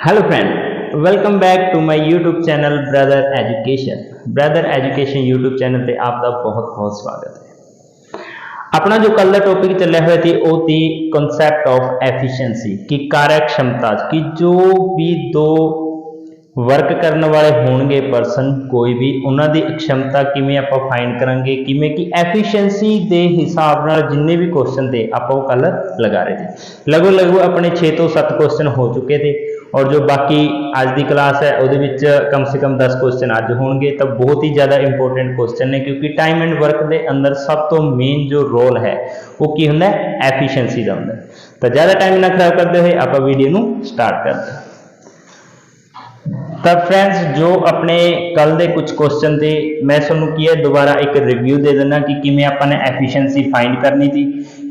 Hello friend, welcome back to my YouTube channel brother education YouTube channel ਤੇ ਆਪ ਦਾ ਬਹੁਤ ਬਹੁਤ ਸਵਾਗਤ ਹੈ। अपना जो कल का टॉपिक चलिया हुआ थी वो थी कॉन्सैप्ट ऑफ एफिशिएंसी की कार्यक्षमता कि जो भी दो वर्क करने वाले होंगे पर्सन कोई भी उन्होंने क्षमता किमें आप फाइंड करांगे किमें कि एफिशिएंसी के हिसाब नाल जिन्ने भी क्वेश्चन थे आप कल लगा रहे थे। लगभग अपने 6 तो 7 क्वेश्चन हो चुके थे और जो बाकी आज की क्लास है वो कम से कम 10 क्वेश्चन अज होंगे तो बहुत ही ज़्यादा इंपोर्टेंट क्वेश्चन है क्योंकि टाइम एंड वर्क के अंदर सब तो मेन जो रोल है वो की होंगे एफिशिएंसी का होंगे। तो ज़्यादा टाइम ना खराब करते हुए आप वीडियो को स्टार्ट करते हैं। तब फ्रेंड्स जो अपने कल के कुछ क्वेश्चन थे मैं तुहानू की है दोबारा एक रिव्यू दे देना कि किमें आपने एफिशिएंसी फाइंड करनी थी।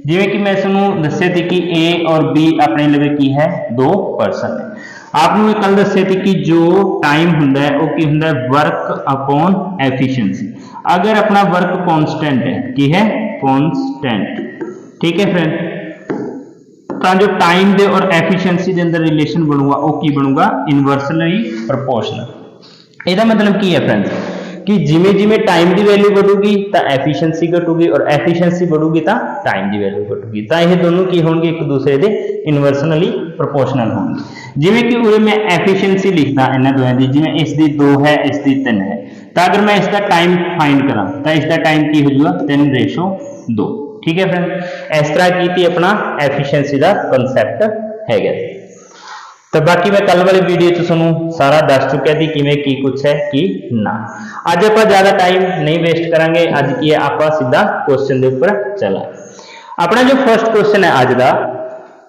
जिवें कि मैं तुहानू दस्से थे कि ए और बी अपने लगे की है दो पर्सन है। आपने कल दस्से थे कि जो टाइम हुंदा है वो की हुंदा है वर्क अपॉन एफिशिएंसी। अगर अपना वर्क कॉन्स्टेंट है की है कॉन्स्टेंट, ठीक है फ्रेंड, तो जो टाइम दे और एफिशिएंसी के अंदर रिलेशन बनूगा वो की बनूगा इनवर्सली प्रोपोर्शनल। इसका मतलब की है फ्रेंड्स कि जिमें जिमें टाइम की वैल्यू बढ़ूगी तो एफिशिएंसी घटूगी और एफिशिएंसी बढ़ूगी तो टाइम की वैल्यू घटूगी। तो यह दोनों की होंगे एक दूसरे के इनवर्सली प्रोपोर्शनल होंगे। जिमें कि उरे मैं एफिशिएंसी लिखता इन्होंने दोनों की, जिमें इसकी 2 है इसकी 3 है, तो अगर मैं इसका टाइम फाइंड करा तो इसका टाइम की हो जाएगा 3:2। ठीक है फ्रेंड, इस तरह की थी अपना एफिशिएंसी का कॉन्सैप्ट है। तो बाकी मैं कल वाली वीडियो तुहानू सारा दस चुका थी किमें की कुछ है कि ना। अज आप ज्यादा टाइम नहीं वेस्ट करांगे, अज की आप सीधा क्वेश्चन के ऊपर चला। अपना जो फर्स्ट क्वेश्चन है अज का,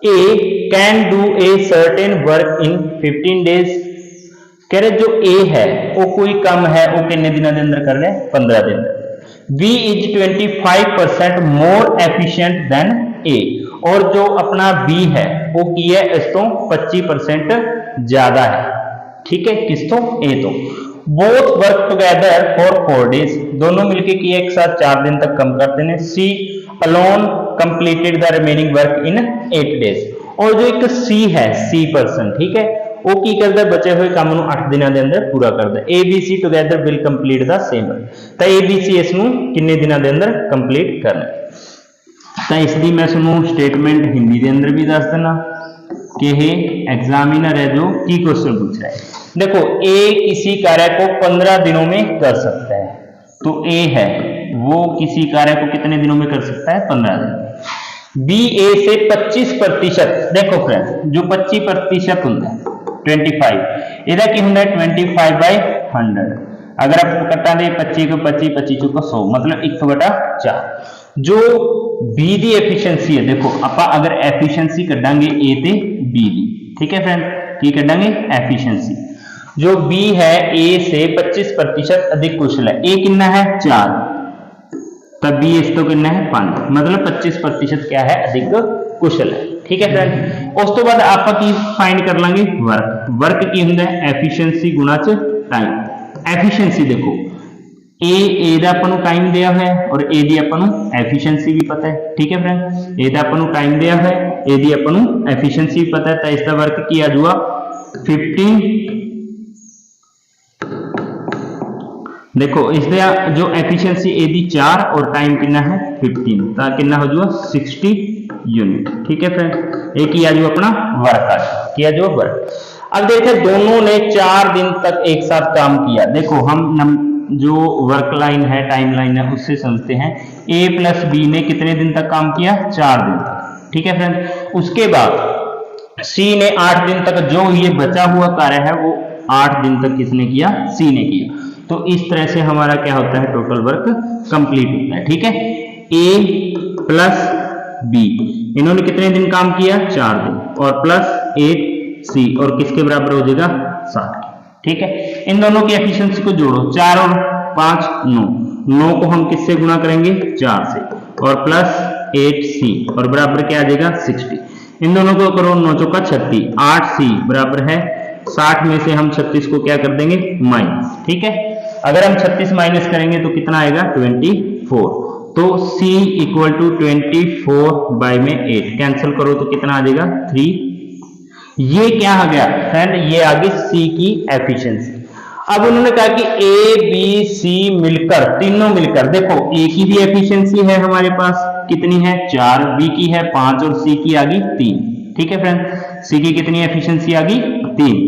A can do a certain work in 15 days. कह रहे जो ए है वो कोई काम है वो कितने दिनों के अंदर कर रहे हैं 15 दिन। B is 25% more efficient than A, और जो अपना बी है वो की है इस तो 25% ज्यादा है। ठीक है, किस तो ए तो। Both work together for 4 days, दोनों मिलके की एक साथ 4 दिन तक कम करते हैं। She alone completed the remaining work in 8 days, और जो एक सी है सी पर्सन, ठीक है, वो की करता है बचे हुए काम 8 दिनों के अंदर पूरा करता है। A B C together will complete the same work, तो ए बी सी इसनू किन्ने दिनों के अंदर कंप्लीट करना है। तो इसकी मैं तुहानू स्टेटमेंट हिंदी के अंदर भी दस देना कि एग्जामिनर है जो की क्वेश्चन पूछ रहा है। देखो ए किसी कार्य को 15 दिनों में कर सकता है, तो ए है वो किसी कार्य को कितने दिनों में कर सकता है 15 दिन में। बी ए से 25%, देखो फ्रेंड जो 25% होता है 25, ਇਹਦਾ ਕੀ ਹੁੰਦਾ है 25/100। अगर आप कटा दे 25 को 25, 25 को 100, मतलब 1/4। जो बी की एफिशिएंसी है, देखो आप अगर एफिशिएंसी कटांगे ए ते बी की, ठीक है फ्रेंड, की कटांगे एफिशिएंसी। जो बी है ए से 25% अधिक कुशल है, ए कितना है 4, तब बी इस तो कितना है 5, मतलब 25% क्या है अधिक कुशल है। ठीक है फ्रेंड, उस तो बाद आप की फाइंड कर लांगे वर्क। वर्क की होंगे एफिशिएंसी गुणा च टाइम। एफिशिएंसी देखो ए दा अपन टाइम दिया है और ए दी अपन एफिशिएंसी भी पता है। ठीक है फ्रेंड, ए दा अपन टाइम दिया है, ए दी अपन एफिशिएंसी भी पता है, तो इसका वर्क की आ जाऊगा 15। देखो इसका जो एफिशिएंसी ए दी 4 और टाइम कितना है 15, तो कितना हो जाएगा 60 यूनिट। ठीक है फ्रेंड, एक ही आ जाओ अपना वर्क, किया जो वर्क। अब देखिए दोनों ने 4 दिन तक एक साथ काम किया। देखो हम जो वर्क लाइन है टाइम लाइन है उससे समझते हैं। ए प्लस बी ने कितने दिन तक काम किया 4 दिन तक। ठीक है फ्रेंड, उसके बाद सी ने 8 दिन तक, जो ये बचा हुआ कार्य है वो 8 दिन तक किसने किया सी ने किया। तो इस तरह से हमारा क्या होता है टोटल वर्क कंप्लीट होता है। ठीक है, ए प्लस बी इन्होंने कितने दिन काम किया 4 दिन, और प्लस 8 सी, और किसके बराबर हो जाएगा 7। ठीक है, इन दोनों की एफिशिएंसी को जोड़ो, 4 और 5 9, 9 को हम किससे गुणा करेंगे 4 से, और प्लस 8 सी, और बराबर क्या आ जाएगा 60। इन दोनों को करो 9 चौका 36, 8 सी बराबर है 60 में से हम 36 को क्या कर देंगे माइनस। ठीक है, अगर हम 36 माइनस करेंगे तो कितना आएगा 24, तो C इक्वल टू 24/8 कैंसिल करो तो कितना आ जाएगा 3। ये क्या आ गया फ्रेंड, ये आ गई C की एफिशिएंसी। अब उन्होंने कहा कि A B C मिलकर, तीनों मिलकर, देखो A की भी एफिशिएंसी है हमारे पास, कितनी है 4, B की है 5 और C की आ गई 3। ठीक है फ्रेंड, C की कितनी एफिशिएंसी आ गई 3।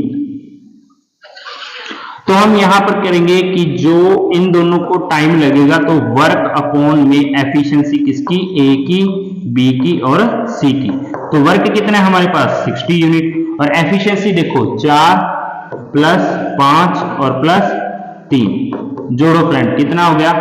तो हम यहां पर करेंगे कि जो इन दोनों को टाइम लगेगा तो वर्क अपॉन में एफिशिएंसी किसकी, A की, B की और C की। तो वर्क कितना है हमारे पास 60 यूनिट और एफिशिएंसी देखो 4 प्लस 5 और प्लस 3, जोड़ो फ्रेंड कितना हो गया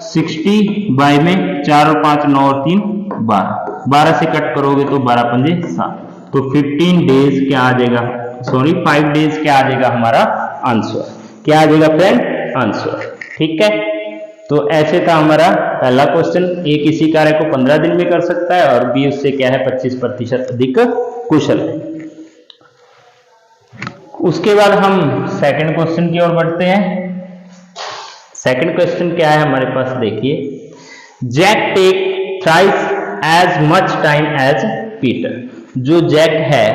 60 बाय में 4 और 5 9 और 3 12, 12 से कट करोगे तो 12 पंजे 7, तो 15 डेज क्या आ जाएगा, सॉरी 5 डेज क्या आ जाएगा हमारा आंसर, क्या आ जाएगा फ्रेंड आंसर। ठीक है, तो ऐसे था हमारा पहला क्वेश्चन। ए किसी कार्य को 15 दिन में कर सकता है और बी उससे क्या है 25% अधिक कुशल है। उसके बाद हम सेकंड क्वेश्चन की ओर बढ़ते हैं। सेकंड क्वेश्चन क्या है हमारे पास, देखिए, Jack take thrice as much time as Peter. जो जैक है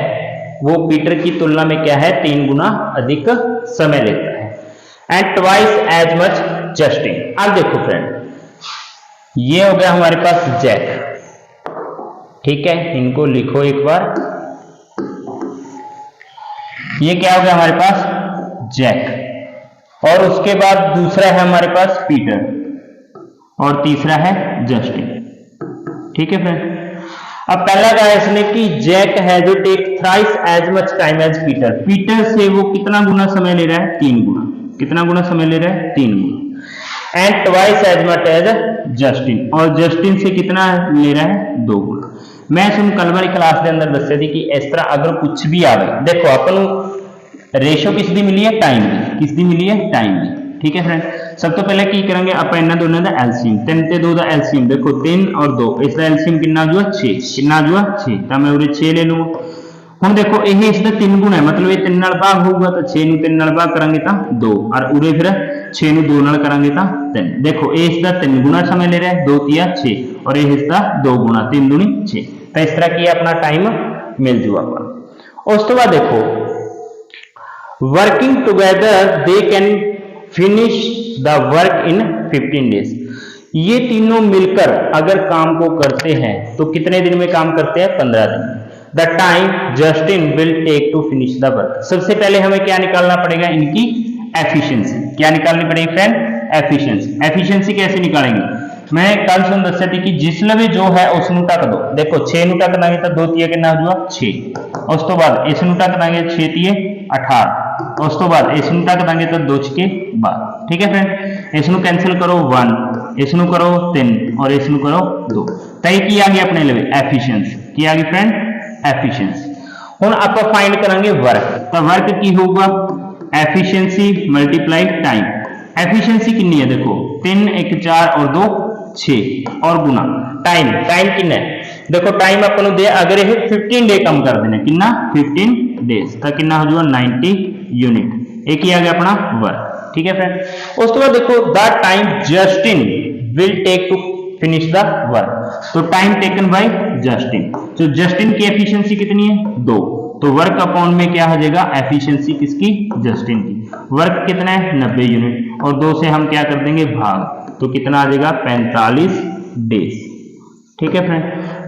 वो पीटर की तुलना में क्या है 3 गुना अधिक समय लेता है। And twice as much Justin. अब देखो फ्रेंड, ये हो गया हमारे पास जैक, ठीक है, इनको लिखो एक बार। ये क्या हो गया हमारे पास जैक, और उसके बाद दूसरा है हमारे पास पीटर और तीसरा है जस्टिन। ठीक है फ्रेंड, अब पहला कहा है इसने कि जैक है जो take thrice as much time as Peter. Peter से वो कितना गुना समय ले रहा है 3 गुना। कितना गुना समय ले रहा है 3 गुना। And twice as much as Justin, और जस्टिन से कितना ले रहा है 2 गुना। मैं सुन कल वाली क्लास के अंदर दस्या थी कि इस तरह अगर कुछ भी आवे, देखो अपन रेशो किस दी मिली है टाइम दी, किस दी मिली है टाइम दी। ठीक है फ्रेंड, सब तो पहले की करेंगे ਆਪਾਂ ਇਹਨਾਂ ਦੋਨਾਂ ਦਾ ਐਲਸੀਐਮ, 3 ਤੇ 2 ਦਾ ਐਲਸੀਐਮ, ਦੇਖੋ 3 और 2 ਇਸ ਦਾ ਐਲਸੀਐਮ ਕਿੰਨਾ ਜੂਆ 6, ਕਿੰਨਾ ਜੂਆ 6, ਤਾਂ ਮੈਂ ਉਰੇ 6 ਲੈ ਲੂੰਗਾ। ਹੁਣ ਦੇਖੋ ਇਹ ਇਸ ਦਾ 3 ਗੁਣਾ ਹੈ, मतलब ਇਹ 3 ਨਾਲ ਭਾਗ ਹੋਊਗਾ ਤਾਂ 6 ਨੂੰ 3 ਨਾਲ ਭਾਗ ਕਰਾਂਗੇ ਤਾਂ 2, और ਉਰੇ ਫਿਰ 6 ਨੂੰ 2 ਨਾਲ ਕਰਾਂਗੇ ਤਾਂ 3। देखो ਇਹ ਇਸ ਦਾ 3 गुना समय ले रहा है, 2 तिया 6, और ਇਹ ਇਸ ਦਾ 2 गुना 3 दूनी 6। तो इस तरह की अपना टाइम मिल जूगा अपन। उस तो बाद देखो working together they can finish the work in 15 days. ये तीनों मिलकर अगर काम को करते हैं तो कितने दिन में काम करते हैं 15 दिन में। The time Justin will take to finish the work. सबसे पहले हमें क्या निकालना पड़ेगा, इनकी एफिशिएंसी। क्या निकालनी पड़ेगी फ्रेंड, एफिशिएंसी। एफिशिएंसी कैसे निकालेंगे, मैं कल सुन दस्या थी कि जिस लवे जो है उसनू टक दो। देखो 6 ਨੂੰ टक ਦਾਂਗੇ ਤਾਂ 2 ਤੀਏ ਕਿੰਨਾ ਹੋ ਜਾਊਗਾ 6, ਉਸ ਤੋਂ ਬਾਅਦ ਇਸ ਨੂੰ ਟਕ ਦਾਂਗੇ 6 ਤੀਏ 18, ਉਸ ਤੋਂ ਬਾਅਦ ਇਸ ਨੂੰ ਟਕ ਦਾਂਗੇ ਤਾਂ 2 6 12। ठीक है फ्रेंड, इस ਨੂੰ कैंसिल करो 1, इस ਨੂੰ करो 3 और इस ਨੂੰ करो 2। तो ये की आ गई अपने लवे एफिशिएंसी, की आ गई फ्रेंड एफिशिएंसी। हुण आप फाइंड करांगे वर्क, तो वर्क की होगा एफिशिएंसी मल्टीप्लाई टाइम। एफिशिएंसी कितनी है, देखो 3 1 4 और 2 6 और गुना टाइम। टाइम कितना है, देखो टाइम अपन दे अगर ये 15 डे कम कर देने, कितना 15 डेज, तो कितना हो जाएगा 90 यूनिट। एक ही आ गया अपना वर्क। ठीक है फ्रेंड, उस तो बाद देखो the time Justin will take to finish the work. तो टाइम टेकन बाय जस्टिन, तो जस्टिन की एफिशिएंसी कितनी है 2, तो वर्क अपॉन में क्या हो जाएगा एफिशिएंसी किसकी, जस्टिन की। वर्क कितना है 90 यूनिट, और 2 से हम क्या कर देंगे भाग, तो कितना आ जाएगा 45 डेज। ठीक है फ्रेंड,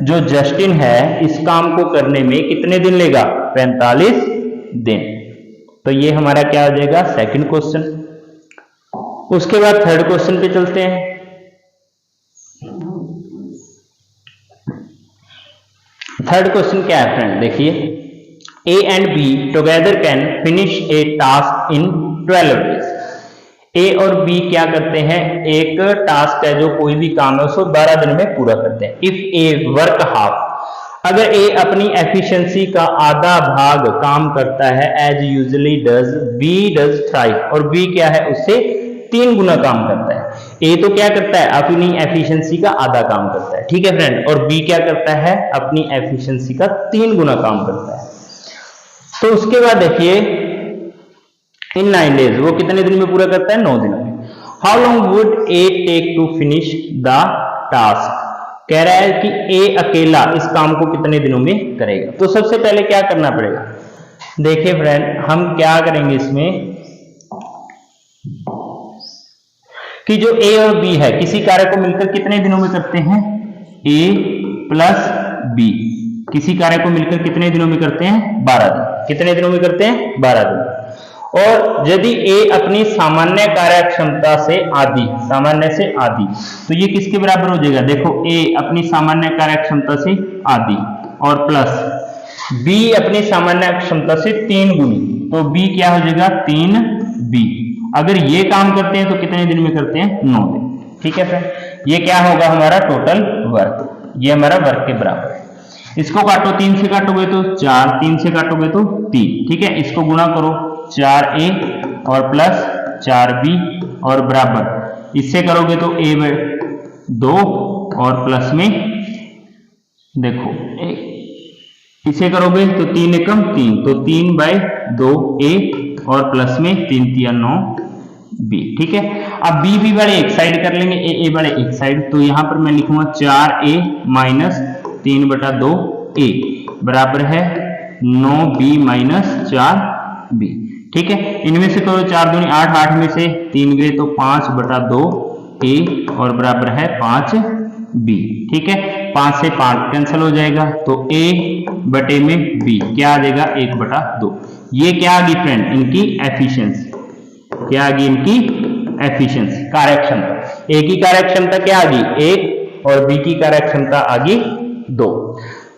जो जस्टिन है इस काम को करने में कितने दिन लेगा 45 दिन। तो ये हमारा क्या हो जाएगा सेकंड क्वेश्चन। उसके बाद थर्ड क्वेश्चन पे चलते हैं। थर्ड क्वेश्चन क्या है फ्रेंड, देखिए, A and B together can finish a task in 12 days। A और B क्या करते हैं, एक टास्क है जो कोई भी काम है उसको 12 दिन में पूरा करते हैं। इफ A वर्क हाफ, अगर A अपनी एफिशिएंसी का आधा भाग काम करता है as usually does, B does thrice, और B क्या है उससे 3 गुना काम करता है। A तो क्या करता है अपनी एफिशिएंसी का आधा काम करता है, ठीक है फ्रेंड, और B क्या करता है अपनी एफिशिएंसी का 3 गुना काम करता है। तो उसके बाद देखिए इन 9 डेज वो कितने दिन में पूरा करता है 9 दिनों में। How long would A take to finish the task. कह रहा है कि ए अकेला इस काम को कितने दिनों में करेगा। तो सबसे पहले क्या करना पड़ेगा, देखिए फ्रेंड, हम क्या करेंगे इसमें कि जो ए और बी है किसी कार्य को मिलकर कितने दिनों में करते हैं, ए प्लस बी किसी कार्य को मिलकर कितने दिनों में करते हैं, 12 दिन। कितने दिनों में करते हैं, 12 दिन। और यदि ए अपनी सामान्य कार्य क्षमता से आधी, सामान्य से आधी, तो ये किसके बराबर हो जाएगा, देखो ए अपनी सामान्य कार्य क्षमता से आधी और प्लस बी अपनी सामान्य क्षमता से 3 गुनी, तो बी क्या हो जाएगा, 3b। अगर ये काम करते हैं तो कितने दिन में करते हैं, 9 दिन। ठीक है फ्रेंड, ये क्या होगा हमारा टोटल वर्क, ये हमारा वर्क के बराबर है। इसको काटो, 3 से काटोगे तो 4, 3 से काटोगे तो 3। ठीक है, इसको गुणा करो, 4a और प्लस 4b और बराबर, इससे करोगे तो a 2 और प्लस में देखो इसे करोगे तो 3 एकम 3, तो 3/2a और प्लस में 3 3 9b। ठीक है, अब b वाले एक साइड कर लेंगे, a वाले एक साइड, तो यहां पर मैं लिखूंगा 4a माइनस 3/2a बराबर है 9b माइनस 4b। ठीक है, इनमें से करो 4 दूनी 8, 8 में से 3 गए तो 5/2a और बराबर है 5b। ठीक है, 5 से 5 कैंसिल हो जाएगा, तो a बटे में b क्या आ जाएगा, 1/2। ये क्या आ गई फ्रेंड, इनकी एफिशिएंसी। क्या आ गई इनकी एफिशिएंसी, कार्यक्षमता। ए की कार्यक्षमता क्या आ गई, 1 और बी की कार्यक्षमता आ गई 2।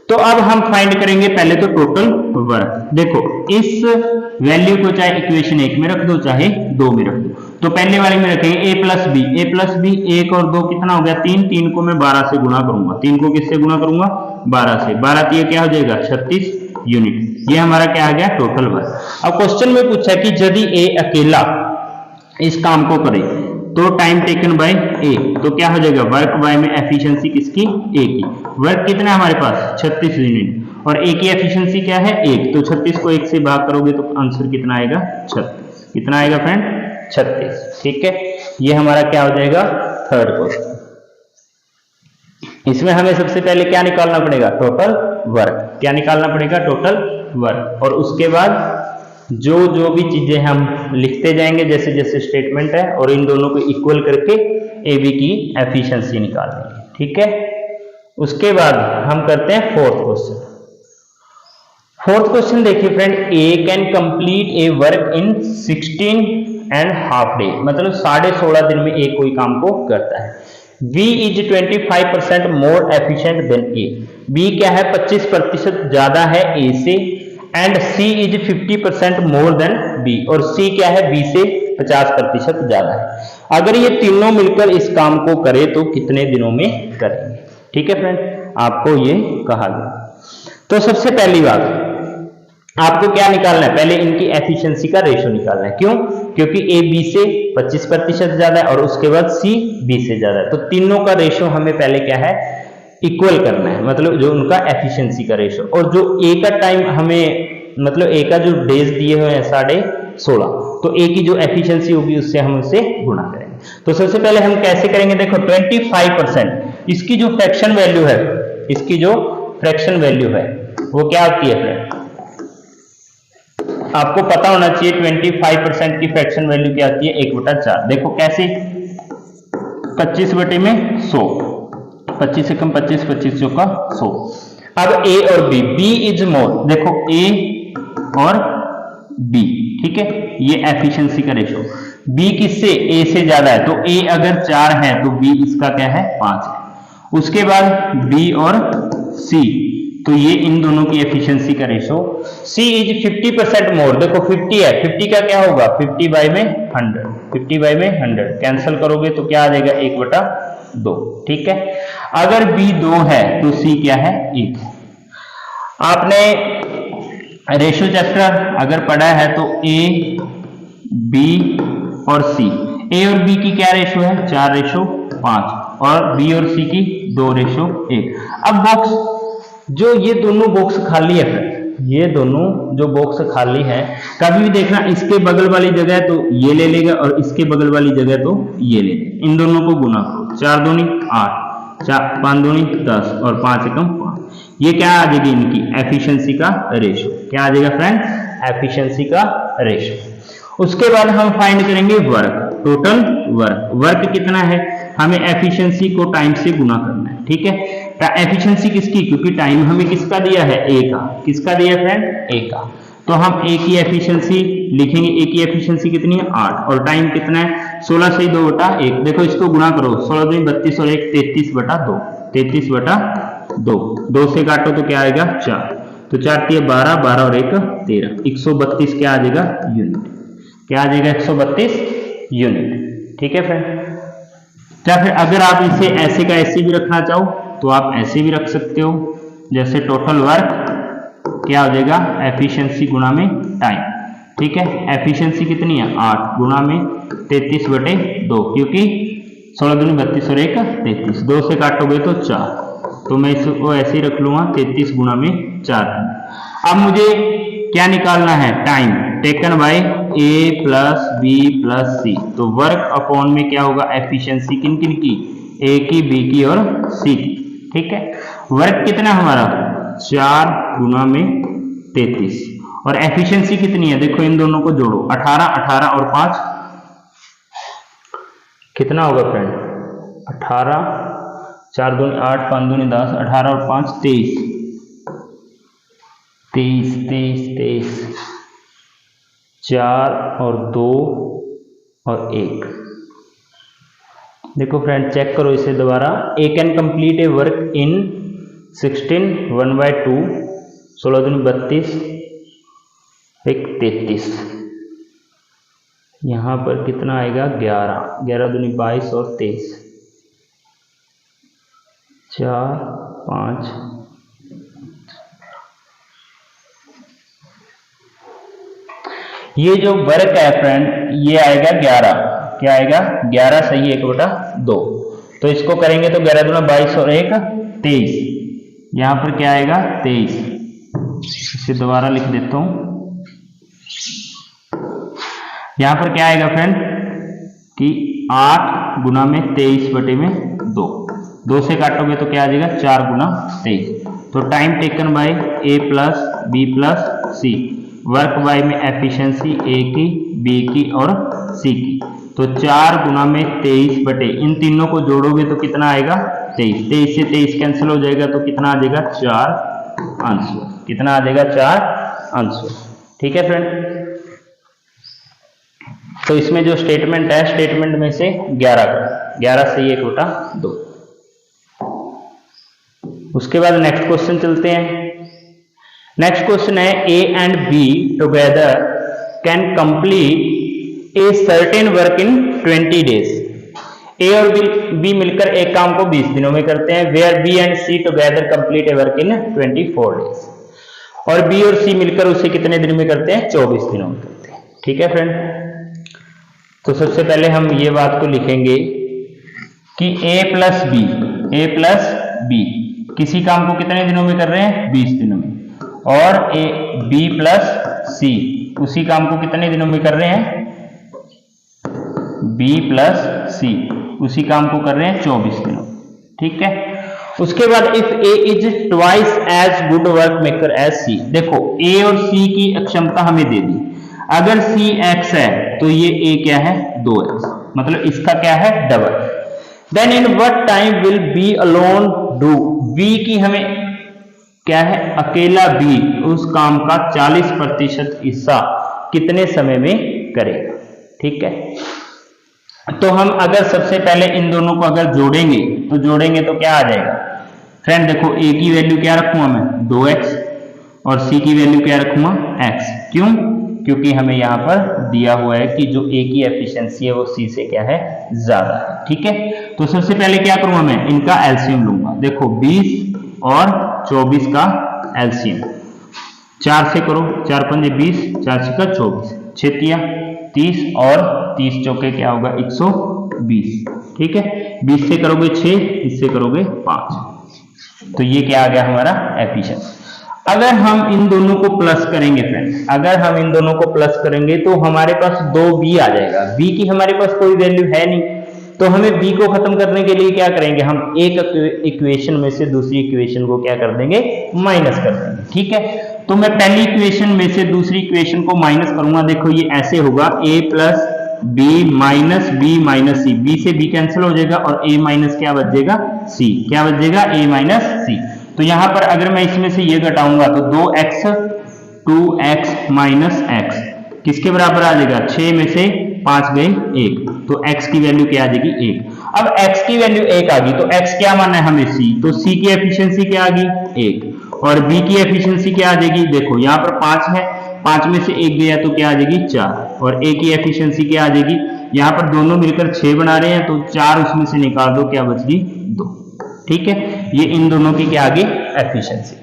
तो अब हम फाइंड करेंगे पहले तो टोटल वर्क। देखो इस वैल्यू को चाहे इक्वेशन 1 में रख दो चाहे 2 में रख दो, तो पहले वाले में रखेंगे a प्लस बी, 1 और 2 कितना हो गया, 3, 3 को मैं 12 से गुणा करूंगा, 3 को किससे गुणा करूंगा, 12 से, 12 ये क्या हो जाएगा 36 यूनिट। ये हमारा क्या आ गया टोटल वर्क। अब क्वेश्चन में पूछा कि यदि a अकेला इस काम को करे तो टाइम टेकन बाय ए, तो क्या हो जाएगा, वर्क बाय में एफिशिएंसी किसकी, ए की। वर्क कितना है हमारे पास 36 यूनिट और ए की एफिशिएंसी क्या है 1, तो 36 को 1 से भाग करोगे तो आंसर कितना आएगा 36। कितना आएगा फ्रेंड, 36। ठीक है, ये हमारा क्या हो जाएगा थर्ड क्वेश्चन। इसमें हमें सबसे पहले क्या निकालना पड़ेगा, टोटल वर्क। क्या निकालना पड़ेगा, टोटल वर्क, और उसके बाद जो भी चीजें हम लिखते जाएंगे जैसे जैसे स्टेटमेंट है, और इन दोनों को इक्वल करके ए बी की एफिशिएंसी निकाल लेंगे। ठीक है, उसके बाद हम करते हैं फोर्थ क्वेश्चन। फोर्थ क्वेश्चन देखिए friend, A can complete a work in 16.5 day, मतलब 16.5 दिन में ए कोई काम को करता है। B is 25% more efficient than A, B क्या है 25% ज्यादा है ए से, and C is 50% more than B, और C क्या है B से 50% ज्यादा है। अगर ये तीनों मिलकर इस काम को करे तो कितने दिनों में करेंगे। ठीक है फ्रेंड, आपको ये कहा गया। तो सबसे पहली बात आपको क्या निकालना है, पहले इनकी एफिशिएंसी का रेशियो निकालना है। क्यों, क्योंकि A B से 25% ज्यादा है और उसके बाद C B से ज्यादा है, तो तीनों का रेशियो हमें पहले क्या है इक्वल करना है, मतलब जो उनका एफिशिएंसी का रेशियो। और जो ए का टाइम हमें, मतलब ए का जो डेज दिए हुए हैं 16.5, तो ए की जो एफिशिएंसी होगी उससे हम उसे गुणा करेंगे। तो सबसे पहले हम कैसे करेंगे, देखो 25% इसकी जो फ्रैक्शन वैल्यू है, इसकी जो फ्रैक्शन वैल्यू है वो क्या होती है फ्रेंड, आपको पता होना चाहिए 25% की फ्रैक्शन वैल्यू क्या आती है 1/4। देखो कैसे, 25 बटे में 100, 25 से कम 25, 25 चौका 100। अब ए और बी, बी इज मोर, देखो ए और बी, ठीक है, ये एफिशिएंसी का रेशियो। बी किससे, ए से ज्यादा है, तो ए अगर 4 है तो बी इसका क्या है 5 है। उसके बाद बी और सी, तो ये इन दोनों की एफिशिएंसी का रेशियो। सी इज 50% मोर, देखो 50 है, 50 का क्या होगा 50/100, 50/100 कैंसिल करोगे तो क्या आ जाएगा 1/2। ठीक है, अगर बी 2 है तो सी क्या है 1। आपने रेशियो चैप्टर अगर पढ़ा है तो ए बी और सी, ए और बी की क्या रेशियो है 4:5 और बी और सी की 2:1। अब बॉक्स जो ये दोनों बॉक्स खाली है, ये दोनों जो बॉक्स खाली है, कभी भी देखना इसके बगल वाली जगह तो ये ले लेगा और इसके बगल वाली जगह तो ये ले लेगा। इन दोनों को गुना करो, 4 दूनी 8, 5 दूनी 10 और 5 एकम 5। ये क्या आ जाएगी इनकी एफिशिएंसी का रेशियो, क्या आ जाएगा फ्रेंड, एफिशिएंसी का रेशियो। उसके बाद हम फाइंड करेंगे वर्क, टोटल वर्क। वर्क कितना है, हमें एफिशिएंसी को टाइम से गुना करना है, ठीक है। एफिशिएंसी किसकी, क्योंकि टाइम हमें किसका दिया है, ए का। किसका दिया फ्रेंड, ए का। तो हम ए की एफिशिएंसी लिखेंगे, ए की एफिशिएंसी कितनी है 8 और टाइम कितना है 16 से 2 बटा 1। देखो इसको गुणा करो, 16 दूनी 32 और 1 33 बटा 2, 33 बटा 2, 2 से काटो तो क्या आएगा 4, तो 4 3 12, 12 और 1 13, 132 क्या आ जाएगा यूनिट, क्या आ जाएगा 132 यूनिट, ठीक है फ्रेंड। या फिर अगर आप इसे ऐसे का ऐसे भी रखना चाहो तो आप ऐसे भी रख सकते हो, जैसे टोटल वर्क क्या हो जाएगा एफिशिएंसी गुणा में टाइम, ठीक है। एफिशिएंसी कितनी है 8 गुणा में 33 बटे 2, क्योंकि 16 दूनी 32 और 1 33, 2 से काटोगे तो 4, तो मैं इसको ऐसे ही रख लूंगा 33 गुणा में 4। अब मुझे क्या निकालना है, time taken by A plus B plus C. तो वर्क अपॉन में क्या होगा एफिशिएंसी किन किन की, ए की, बी की और सी की, ठीक है। वर्क कितना हमारा 4 गुणा में 33 और एफिशिएंसी कितनी है, देखो इन दोनों को जोड़ो 18, 18 और 5 कितना होगा फ्रेंड 18, 4 दूनी 8, 5 दूनी 10, 18 और 5 23, 23 23 23, 4 और 2 और 1। देखो फ्रेंड चेक करो इसे दोबारा, A can complete a work in 16 1/2, 16 दूनी 32, 1 33, यहाँ पर कितना आएगा 11, 11 दूनी 22 और 23, 4 5, ये जो वर्क है फ्रेंड ये आएगा 11, क्या आएगा 11 सही 1/2, तो इसको करेंगे तो 11 दूना 22 और 1 23, यहां पर क्या आएगा 23, इसे दोबारा लिख देता हूं, यहां पर क्या आएगा फ्रेंड कि 8 गुना में 23 बटे में 2, 2 से काटोगे तो क्या आ जाएगा 4 गुना 23। तो time taken by A plus B plus C, work by में एफिशिएंसी ए की, बी की और सी की, तो 4 गुना में 23 बटे, इन तीनों को जोड़ोगे तो कितना आएगा 23, 23 से 23 कैंसिल हो जाएगा तो कितना आ जाएगा 4 आंसर, कितना आ जाएगा 4 आंसर, ठीक है फ्रेंड। तो इसमें जो स्टेटमेंट है स्टेटमेंट में से 11 का 11 से 1/2। उसके बाद नेक्स्ट क्वेश्चन चलते हैं। नेक्स्ट क्वेश्चन है A and B together can complete a certain work in 20 days. A और बी मिलकर एक काम को 20 दिनों में करते हैं, where B and C together complete a work in 24 days. और बी और सी मिलकर उसे कितने दिन में करते हैं 24 दिनों में करते हैं, ठीक है फ्रेंड। तो सबसे पहले हम ये बात को लिखेंगे कि ए प्लस बी किसी काम को कितने दिनों में कर रहे हैं 20 दिनों में, और ए बी प्लस सी उसी काम को कितने दिनों में कर रहे हैं, बी प्लस सी उसी काम को कर रहे हैं 24 दिनों, ठीक है। उसके बाद if A is twice as good work maker as C, देखो ए और सी की क्षमता हमें दे दी, अगर सी एक्स है तो ये ए क्या है 2x, मतलब इसका क्या है double. Then in what time will B alone do, B की हमें क्या है अकेला बी उस काम का 40% हिस्सा कितने समय में करेगा, ठीक है। तो हम अगर सबसे पहले इन दोनों को अगर जोड़ेंगे तो क्या आ जाएगा फ्रेंड, देखो ए की वैल्यू क्या रखूंगा मैं 2x और सी की वैल्यू क्या रखूंगा x, क्यों, क्योंकि हमें यहाँ पर दिया हुआ है कि जो ए की एफिशिएंसी है वो सी से क्या है ज्यादा है, ठीक है। तो सबसे पहले क्या करूंगा मैं इनका एलसीएम लूंगा, देखो 20 और 24 का एलसीएम 4 से करो, 4 पंजे 20, 4 छक्का 24, 6 तिया 30 और 30 चौके क्या होगा 120, ठीक है। 20 से करोगे 6, इससे करोगे 5, तो ये क्या आ गया हमारा एफिशिएंसी। अगर हम इन दोनों को प्लस करेंगे फ्रेंड, अगर हम इन दोनों को प्लस करेंगे तो हमारे पास 2b आ जाएगा, b की हमारे पास कोई वैल्यू है नहीं, तो हमें b को खत्म करने के लिए क्या करेंगे, हम एक इक्वेशन में से दूसरी इक्वेशन को क्या कर देंगे, माइनस कर देंगे। ठीक है, तो मैं पहली इक्वेशन में से दूसरी इक्वेशन को माइनस करूंगा। देखो ये ऐसे होगा, a plus B minus B minus C, B से बी कैंसिल हो जाएगा और a माइनस क्या बचेगा, c, क्या बचेगा, a माइनस सी। तो यहां पर अगर मैं इसमें से ये घटाऊंगा तो 2x 2x माइनस x किसके बराबर आ जाएगा, 6 में से 5 गए 1, तो x की वैल्यू क्या आ जाएगी, 1। अब x की वैल्यू 1 आ गई तो x क्या मानना है हमें, c, तो c की एफिशिएंसी क्या आ गई, 1, और b की एफिशिएंसी क्या आ जाएगी, देखो यहाँ पर 5 है, 5 में से 1 गया तो क्या आ जाएगी 4, और a की एफिशिएंसी क्या आ जाएगी, यहाँ पर दोनों मिलकर 6 बना रहे हैं तो 4 उसमें से निकाल दो, क्या बच गई 2। ठीक है, ये इन दोनों की क्या आ गई, एफिशिएंसी।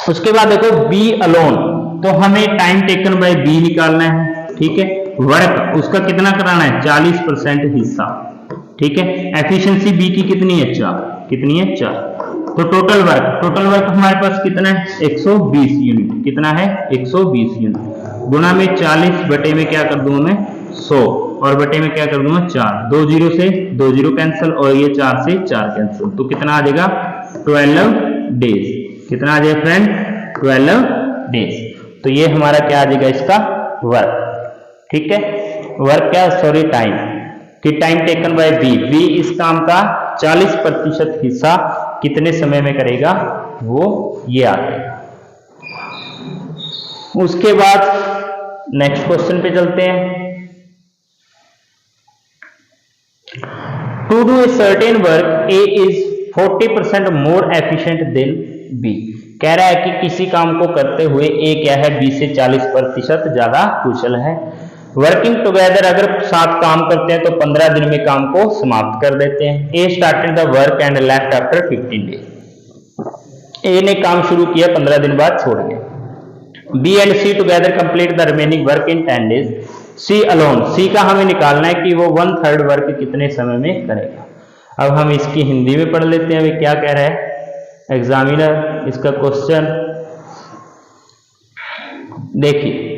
उसके बाद देखो b अलोन, तो हमें टाइम टेकन बाय b निकालना है। ठीक है, वर्क उसका कितना कराना है, 40% हिस्सा। ठीक है, एफिशिएंसी b की कितनी है, 4, कितनी है 4। तो टोटल वर्क हमारे पास कितना है, 120 यूनिट, कितना है 120 यूनिट, गुना में 40 बटे में क्या कर दूंगा मैं 100, और बटे में क्या कर दूंगा 4, 2 जीरो से 2 जीरो कैंसिल, और ये 4 से 4 कैंसिल, तो कितना आ जाएगा 12 डेज। कितना आ जाएगा फ्रेंड, 12 डेज। तो ये हमारा क्या आ जाएगा, इसका वर्क। ठीक है, वर्क क्या, सॉरी टाइम, कि टाइम टेकन बाय बी इस काम का 40% हिस्सा कितने समय में करेगा, वो ये आ जाएगा। उसके बाद नेक्स्ट क्वेश्चन पे चलते हैं। To do a certain work A is 40% more efficient than B, कह रहा है कि किसी काम को करते हुए ए क्या है, बी से 40% ज्यादा कुशल है। वर्किंग टुगेदर, अगर साथ काम करते हैं तो 15 दिन में काम को समाप्त कर देते हैं। A started the work and left after 15 days, A ने काम शुरू किया 15 दिन बाद छोड़ गया। B and C together complete the remaining work in 10 days. C alone, C का हमें निकालना है कि वो 1/3 वर्क कितने समय में करेगा। अब हम इसकी हिंदी में पढ़ लेते हैं, अभी क्या कह रहा है एग्जामिनर, इसका क्वेश्चन देखिए।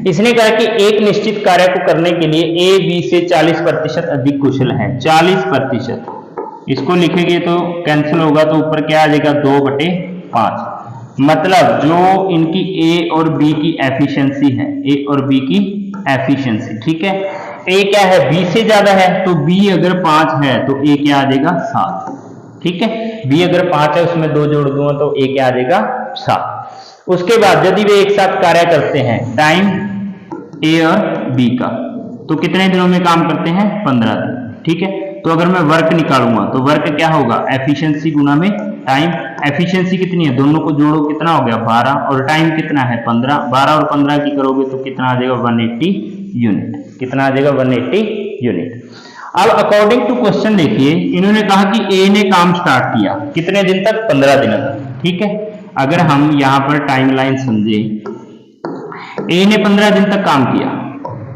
इसने कहा कि एक निश्चित कार्य को करने के लिए ए बी से 40% अधिक कुशल है। 40%, इसको लिखेंगे तो कैंसिल होगा, तो ऊपर क्या आ जाएगा 2/5, मतलब जो इनकी ए और बी की एफिशिएंसी है, ए और बी की एफिशिएंसी। ठीक है, ए क्या है, बी से ज्यादा है, तो बी अगर 5 है तो ए क्या आ जाएगा 7। ठीक है, बी अगर 5 है उसमें 2 जोड़ दूंगा तो ए क्या आ जाएगा 7। उसके बाद यदि वे एक साथ कार्य करते हैं, टाइम ए और बी का, तो कितने दिनों में काम करते हैं, 15 दिन। ठीक है, तो अगर मैं वर्क निकालूंगा तो वर्क क्या होगा, एफिशिएंसी गुना में टाइम। एफिशिएंसी कितनी है, दोनों को जोड़ो कितना हो गया 12, और टाइम कितना है 15, 12 और 15 की करोगे तो कितना आ जाएगा 180 यूनिट। कितना आ जाएगा 180 यूनिट। अब अकॉर्डिंग टू क्वेश्चन देखिए, इन्होंने कहा कि ए ने काम स्टार्ट किया कितने दिन तक, 15 दिन तक। ठीक है, अगर हम यहां पर टाइमलाइन समझे, ए ने 15 दिन तक काम किया,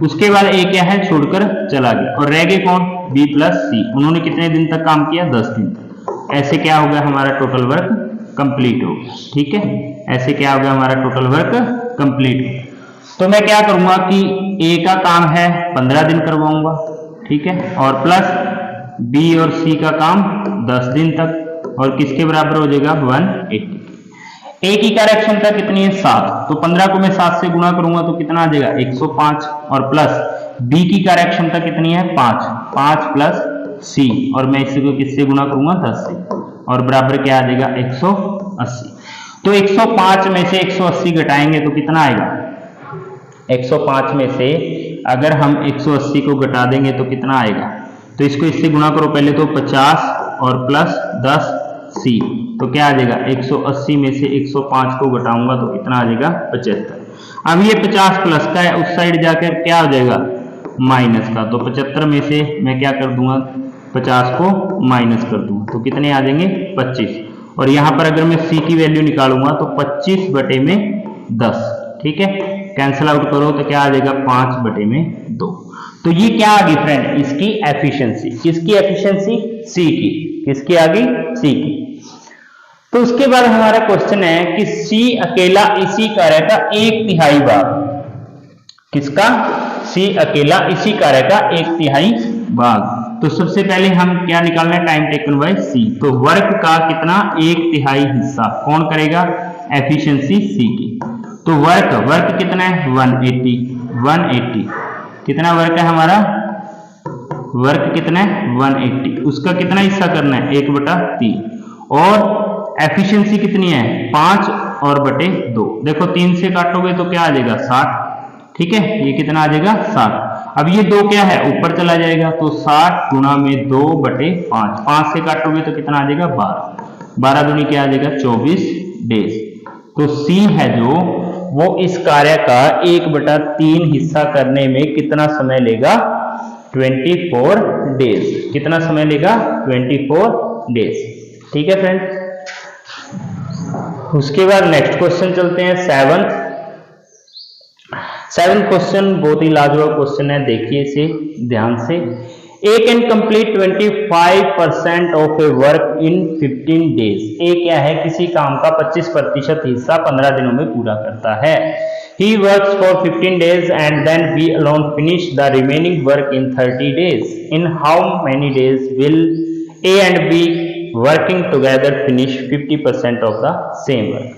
उसके बाद ए क्या है छोड़कर चला गया, और रह गए कौन, बी प्लस सी। उन्होंने कितने दिन तक काम किया, 10 दिन तक। ऐसे क्या हो गया, हमारा टोटल वर्क कंप्लीट हो गया। ठीक है, ऐसे क्या हो गया, हमारा टोटल वर्क कंप्लीट हो गया। तो मैं क्या करूंगा कि ए का काम है 15 दिन करवाऊंगा, ठीक है, और प्लस बी और सी का काम 10 दिन तक, और किसके बराबर हो जाएगा 180। ए की कार्य क्षमता कितनी है 7, तो 15 को मैं 7 से गुणा करूंगा तो कितना आ जाएगा 105, और प्लस बी की कार्य क्षमता कितनी है 5 प्लस सी, और मैं इसी को किससे गुणा करूंगा 10 से, और बराबर क्या आ जाएगा 180। तो 105 में से 180 घटाएंगे तो कितना आएगा, 105 में से अगर हम 180 को घटा देंगे तो कितना आएगा, तो इसको इससे गुणा करो पहले, तो 50 और प्लस 10 सी, तो क्या आ जाएगा 180 में से 105 को घटाऊंगा तो कितना आ जाएगा 75। अब ये 50 प्लस का है, उस साइड जाकर क्या हो जाएगा माइनस का, तो 75 में से मैं क्या कर दूंगा 50 को माइनस कर दूंगा तो कितने आ जाएंगे 25, और यहां पर अगर मैं सी की वैल्यू निकालूंगा तो 25 बटे में 10। ठीक है, कैंसिल आउट करो तो क्या आ जाएगा 5 बटे में 2। तो ये क्या आ गई फ्रेंड, इसकी एफिशिएंसी। किसकी एफिशिएंसी, सी की। किसकी आ गई, सी की। तो उसके बाद हमारा क्वेश्चन है कि सी अकेला इसी कार्य का 1/3 भाग, किसका, सी अकेला इसी कार्य का 1/3 भाग। तो सबसे पहले हम क्या निकालना है, टाइम टेकन बाय सी। तो वर्क का कितना, 1/3 हिस्सा कौन करेगा, एफिशिएंसी सी की। तो वर्क कितना है, 180 कितना वर्क है हमारा, वर्क कितना है 180, उसका कितना हिस्सा करना है 1/3। और एफिशिएंसी कितनी है 5 और बटे 2। देखो 3 से काटोगे तो क्या आ जाएगा 60, ठीक है, ये कितना आ जाएगा 60। अब ये 2 क्या है ऊपर चला जाएगा, तो 60 गुणा में 2/5, 5 से काटोगे तो कितना आ जाएगा 12, 12 दूनी क्या आ जाएगा 24 डेज। तो सी है जो वो इस कार्य का 1/3 हिस्सा करने में कितना समय लेगा, 24 डेज। कितना समय लेगा 24 डेज, ठीक है फ्रेंड। उसके बाद नेक्स्ट क्वेश्चन चलते हैं, सेवंथ क्वेश्चन बहुत ही लाजवाब क्वेश्चन है, देखिए इसे ध्यान से। A can complete 25% of a work in 15 days. A क्या है, किसी काम का 25% हिस्सा 15 दिनों में पूरा करता है। He works for 15 days and then we alone finish the remaining work in 30 days. In how many days will A and B working together finish 50% of the same work?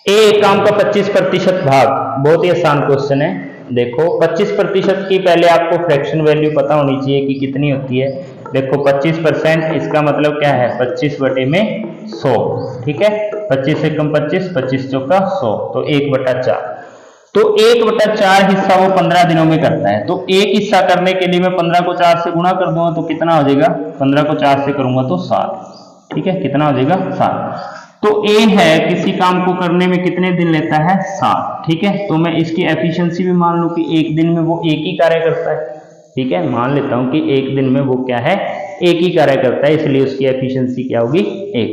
A काम का 25% भाग, बहुत ही आसान क्वेश्चन है। देखो 25% की पहले आपको फ्रैक्शन वैल्यू पता होनी चाहिए कि कितनी होती है। देखो 25% इसका मतलब क्या है 25 बटे में 100, ठीक है, 25 से कम 25, 25 चौका 100, तो 1/4। तो 1/4 हिस्सा वो 15 दिनों में करता है। तो एक हिस्सा करने के लिए मैं 15 को 4 से गुणा कर दूंगा तो कितना हो जाएगा, 15 को 4 से करूंगा तो 7, ठीक है, कितना हो जाएगा 7। तो ए है किसी काम को करने में कितने दिन लेता है 7, ठीक है। तो मैं इसकी एफिशिएंसी भी मान लूं कि एक दिन में वो एक ही कार्य करता है, ठीक है, मान लेता हूं कि एक दिन में वो क्या है एक ही कार्य करता है, इसलिए उसकी एफिशिएंसी क्या होगी 1।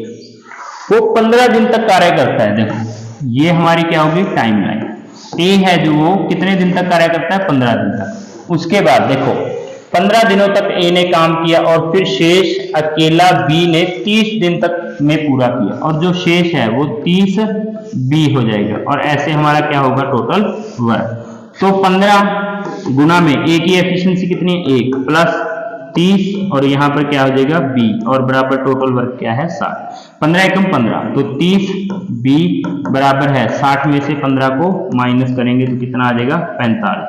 वो 15 दिन तक कार्य करता है। देखो ये हमारी क्या होगी टाइमलाइन। ए है जो वो कितने दिन तक कार्य करता है 15 दिन तक। उसके बाद देखो 15 दिनों तक ए ने काम किया और फिर शेष अकेला बी ने 30 दिन तक में पूरा किया, और जो शेष है वो 30 बी हो जाएगा, और ऐसे हमारा क्या होगा टोटल वर्क। तो 15 गुना में ए की एफिशिएंसी कितनी है 1 प्लस 30, और यहाँ पर क्या हो जाएगा बी, और बराबर टोटल वर्क क्या है 60। 15 एकम 15, तो 30 बी बराबर है 60 में से 15 को माइनस करेंगे तो कितना आ जाएगा 45।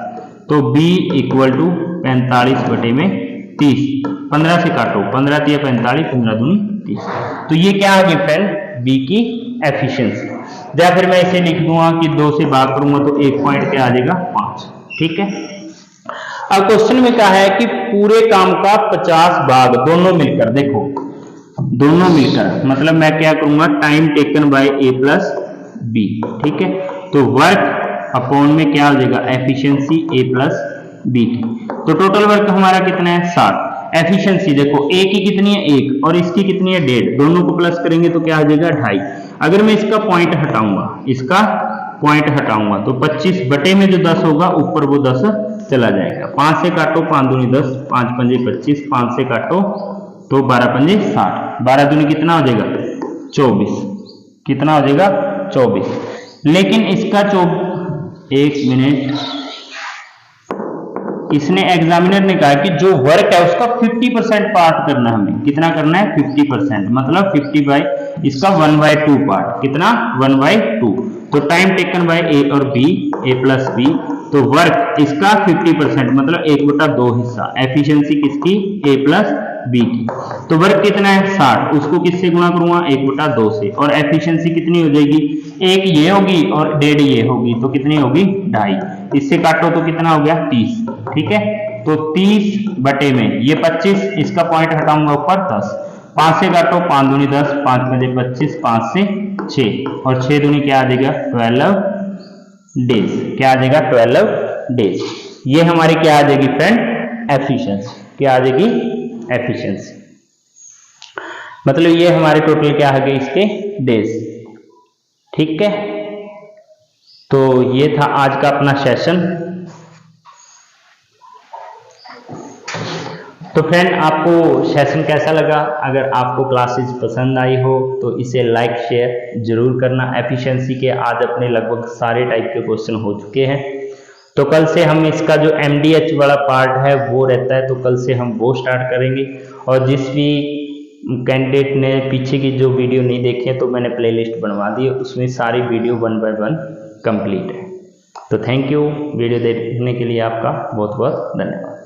तो बी इक्वल टू 45 बटे में 30, 15 से काटो 15 दिया 45, 15 दूनी 30। तो ये क्या आ गया फ्रेंड बी की एफिशिएंसी। या फिर मैं इसे लिख दूंगा कि 2 से भाग करूंगा तो 1 पॉइंट क्या आ जाएगा 5, ठीक है। अब क्वेश्चन में कहा है कि पूरे काम का 50 भाग दोनों मिलकर, देखो दोनों मिलकर मतलब मैं क्या करूंगा time taken by A plus B, ठीक है। तो वर्क अपॉन में क्या हो जाएगा एफिशिएंसी ए प्लस बी की। तो टोटल वर्क हमारा कितना है 60। एफिशिएंसी देखो ए की कितनी है 1 और इसकी कितनी है 1.5, दोनों को प्लस करेंगे तो क्या हो जाएगा 2.5। अगर मैं इसका पॉइंट हटाऊंगा, इसका पॉइंट हटाऊंगा तो 25 बटे में जो 10 होगा ऊपर वो 10 चला जाएगा। 5 से काटो 5 दूनी 10, 5 पंजे 25, 5 से काटो तो 12 पंजे 60, 12 दूनी कितना हो जाएगा 24, कितना हो जाएगा 24। लेकिन इसका 1 मिनट, इसने एग्जामिनर ने कहा कि जो वर्क है उसका 50% पार्ट करना है हमें। कितना करना है 50%, मतलब 50 बाई इसका 1/2 पार्ट, कितना 1/2। तो टाइम टेकन बाय ए और बी, ए प्लस बी, तो वर्क इसका 50% मतलब 1/2 हिस्सा। एफिशिएंसी किसकी ए प्लस बी की। तो वर्क कितना है 60, उसको किससे गुणा करूंगा 1/2 से, और एफिशिएंसी कितनी हो जाएगी 1 ये होगी और 1.5 ये होगी, तो कितनी होगी 2.5। इससे काटो तो कितना हो गया 30, ठीक है। तो 30 बटे में ये 25, इसका पॉइंट हटाऊंगा ऊपर 10, 5 से काटो 5 दूनी 10, 5 बजे 25, 5 से 6 और 6 दूनी क्या आ जाएगा 12 डेज। क्या आ जाएगा 12 डेज। ये हमारी क्या आ जाएगी फ्रेंड एफिशिएंसी। क्या आ जाएगी एफिशिएंसी, मतलब ये हमारे टोटल क्या आ गए इसके डेज, ठीक है। तो ये था आज का अपना सेशन। तो फ्रेंड आपको सेशन कैसा लगा? अगर आपको क्लासेस पसंद आई हो तो इसे लाइक शेयर जरूर करना। एफिशिएंसी के आज अपने लगभग सारे टाइप के क्वेश्चन हो चुके हैं, तो कल से हम इसका जो MDH वाला पार्ट है वो रहता है, तो कल से हम वो स्टार्ट करेंगे। और जिस भी कैंडिडेट ने पीछे की जो वीडियो नहीं देखी है तो मैंने प्लेलिस्ट बनवा दी है, उसमें सारी वीडियो 1 बाय 1 कंप्लीट है। तो थैंक यू, वीडियो देखने के लिए आपका बहुत बहुत धन्यवाद।